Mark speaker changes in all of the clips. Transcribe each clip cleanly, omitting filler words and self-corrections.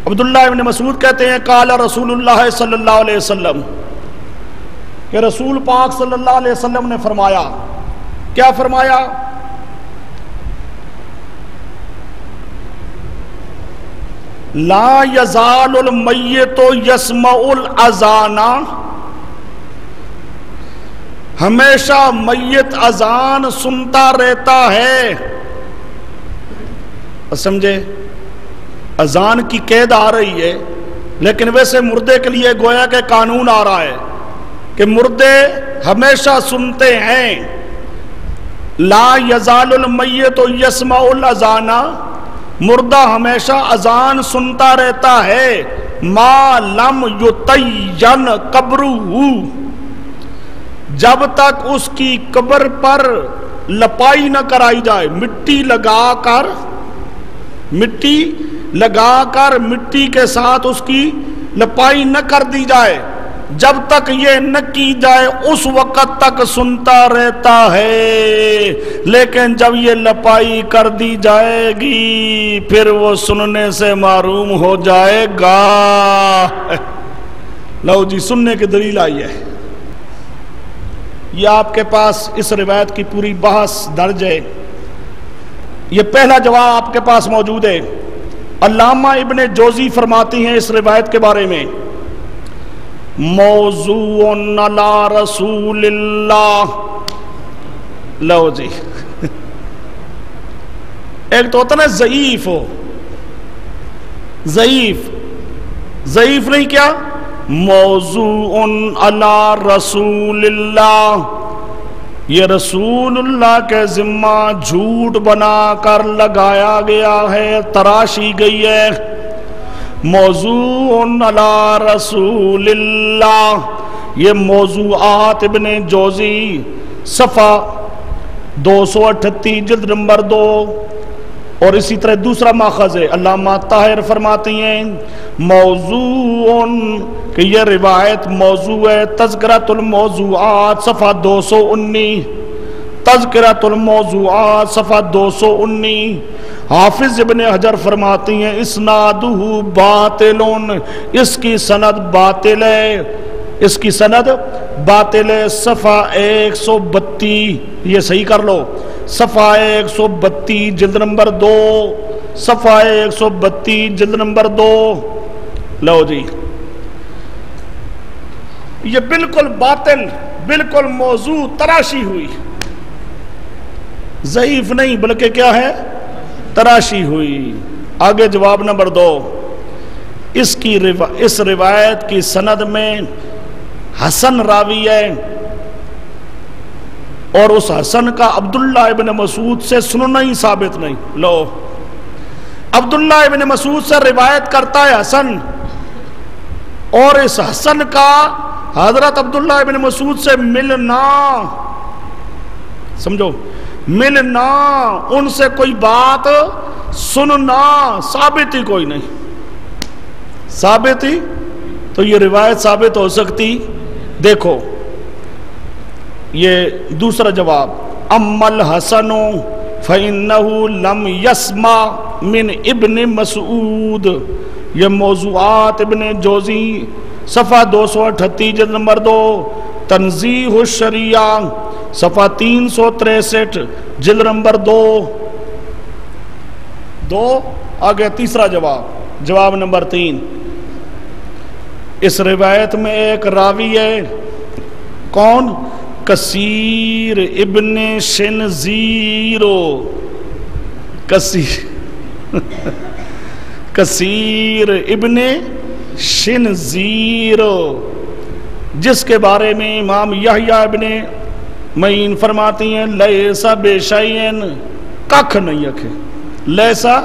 Speaker 1: عبداللہ ابن مسعود کہتے ہیں قال رسول اللہ صلی اللہ علیہ وسلم کہ رسول پاک صلی اللہ علیہ وسلم نے فرمایا، کیا فرمایا؟ لا یزال المیت یسمع الاذان، ہمیشہ میت اذان سنتا رہتا ہے۔ سمجھے؟ اذان کی قید آ رہی ہے، لیکن ویسے مردے کے لیے گویا کہ قانون آ رہا ہے کہ مردے ہمیشہ سنتے ہیں۔ لا یزال المیت یسمع الاذان، مردہ ہمیشہ اذان سنتا رہتا ہے، ما لم یتین قبرہ، جب تک اس کی قبر پر لپائی نہ کرائی جائے، مٹی لگا کر مٹی کے ساتھ اس کی لپائی نہ کر دی جائے، جب تک یہ نہ کی جائے اس وقت تک سنتا رہتا ہے، لیکن جب یہ لپائی کر دی جائے گی پھر وہ سننے سے محروم ہو جائے گا۔ لو جی، سننے کی دلیل آئی ہے۔ یہ آپ کے پاس اس روایت کی پوری بحث درج ہے۔ یہ پہلا جواب آپ کے پاس موجود ہے۔ علامہ ابن جوزی فرماتی ہیں اس روایت کے بارے میں، موضوع علی رسول اللہ۔ لو جی، ایک تو ہوتا نا ضعیف ہو، ضعیف نہیں، کیا موضوع علی رسول اللہ، یہ رسول اللہ کے ذمہ جھوٹ بنا کر لگایا گیا ہے، تراشی گئی ہے۔ موضوع علی رسول اللہ، یہ موضوعات ابن جوزی صفحہ 238 جلد نمبر 2، اور اسی طرح دوسرا ماخذ ہے، علامہ طاہر فرماتی ہیں موضوع، کہ یہ روایت موضوع ہے، تذکرۃ الموضوعات صفحہ 219، تذکرۃ الموضوعات صفحہ 219۔ حافظ ابن حجر فرماتی ہیں اسنادہ باطل، اس کی سند باطل ہے، اس کی سند باطل ہے۔ صفحہ 132، یہ صحیح کر لو، صفحہ 132 جلد نمبر 2، صفحہ 132 جلد نمبر 2۔ لو جی، یہ بالکل باطل، بالکل موضوع تراشی ہوئی، ضعیف نہیں بلکہ کیا ہے، تراشی ہوئی۔ آگے جواب نمبر 2، اس روایت کی سند میں حسن راوی ہے، اور اس حسن کا عبداللہ ابن مسعود سے سننا ہی ثابت نہیں۔ لو، عبداللہ ابن مسعود سے روایت کرتا ہے حسن، اور اس حسن کا حضرت عبداللہ ابن مسعود سے ملنا، سمجھو، ملنا، ان سے کوئی بات سننا، ثابت ہی کوئی نہیں، ثابت ہی، تو یہ روایت ثابت ہو سکتی۔ دیکھو یہ دوسرا جواب، اما الحسن فإنه لم يسمع من ابن مسعود، یہ موضوعات ابن جوزی صفحہ 238 جلد نمبر 2، تنزیہ الشریعہ صفحہ 363 جلد نمبر 2۔ آگے تیسرا جواب، جواب نمبر 3، اس روایت میں ایک راوی ہے، کون؟ کثیر ابن شنزیرو، کثیر ابن شنزیرو، جس کے بارے میں امام یحییٰ ابن معین فرماتی ہیں لیسا بے شیئن، ککھ نہیں رکھے، لیسا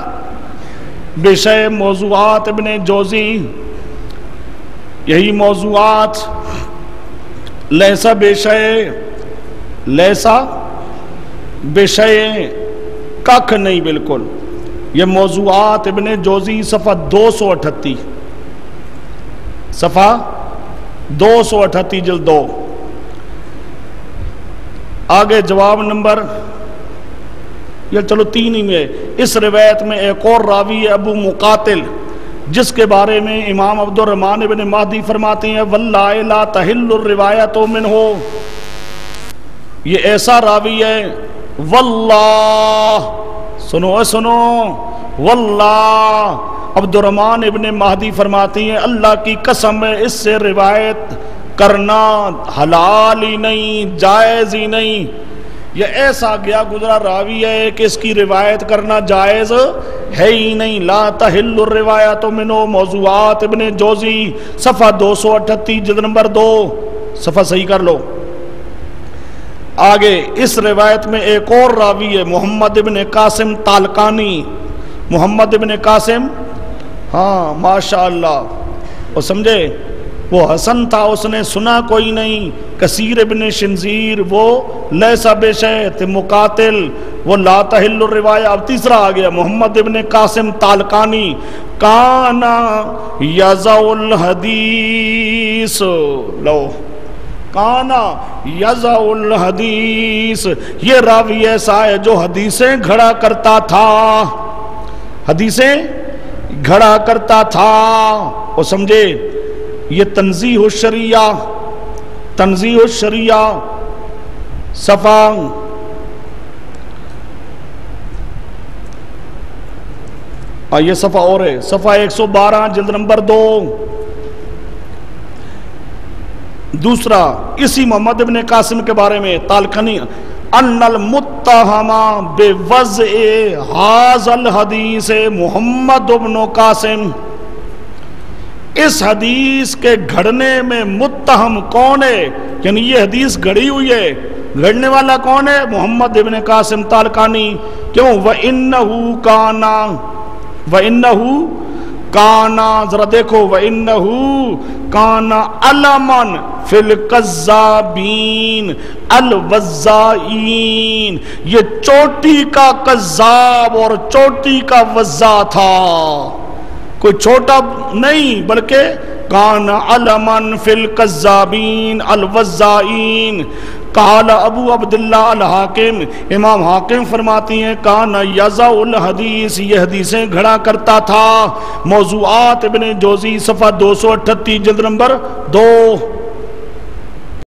Speaker 1: بے شیء۔ موضوعات ابن جوزی، یہی موضوعات، لیسا بے شیء، لیسا بے شیء، ککھ نہیں بالکل، یہ موضوعات ابن جوزی صفحہ 238، صفحہ 238 جلد 2۔ آگے جواب نمبر، یا چلو 3 ہی میں، اس روایت میں ایک اور راوی ہے ابو مقاتل، جس کے بارے میں امام عبد الرحمن ابن مہدی فرماتے ہیں واللہ لا تحل الروایت منہ، یہ ایسا راوی ہے واللہ، سنو واللہ، عبد الرحمن ابن مہدی فرماتے ہیں اللہ کی قسم ہے اس سے روایت کرنا حلال ہی نہیں، جائز ہی نہیں، یہ ایسا گیا گزرا راوی ہے کہ اس کی روایت کرنا جائز ہے ہی نہیں۔ لا تحل الروایت منہ، موضوعات ابن جوزی صفحہ 238 جلد نمبر 2، صفحہ صحیح کر لو۔ آگے اس روایت میں ایک اور راوی ہے محمد ابن قاسم تالقانی، محمد ابن قاسم، ہاں ماشاءاللہ، وہ سمجھے وہ حسن تھا، اس نے سنا کوئی نہیں۔ کثیر ابن شنزیر وہ لیسا بشیت، مقاتل وہ لا تحل الروایہ۔ اب تیسرا آ گیا محمد ابن قاسم تالقانی، کانا یضع الحدیث، لو کانا یضع الحدیث، یہ راوی ایسا ہے جو حدیثیں گھڑا کرتا تھا، حدیثیں گھڑا کرتا تھا، وہ سمجھے۔ یہ تنزیہ الشریعہ، تنزیہ الشریعہ صفحہ یہ صفحہ اور ہے، صفحہ 112 جلد نمبر 2۔ دوسرا اسی محمد ابن قاسم کے بارے میں تالقانی، ان المتہم بوضع ھذا الحدیث محمد ابن قاسم، اس حدیث کے گھڑنے میں متہم کون ہے، یعنی یہ حدیث گھڑی ہوئی ہے، گھڑنے والا کون ہے؟ محمد ابن قاسم تالقانی۔ کیوں؟ وَإِنَّهُ كَانَ، وَإِنَّهُ كَانَ، ذرا دیکھو، وَإِنَّهُ كَانَ عَلَمًا فِي الْكَذَّابِينَ الْوَزَّائِينَ، یہ چوٹی کا کذاب اور چوٹی کا وزا تھا، کوئی چھوٹا نہیں بلکہ کان علمن فی الکذابین الوزائین۔ قال ابو عبداللہ الحاکم، امام حاکم فرماتی ہیں کان یضع الحدیث، یہ حدیثیں گھڑا کرتا تھا۔ موضوعات ابن جوزی صفحہ 238 جلد نمبر 2۔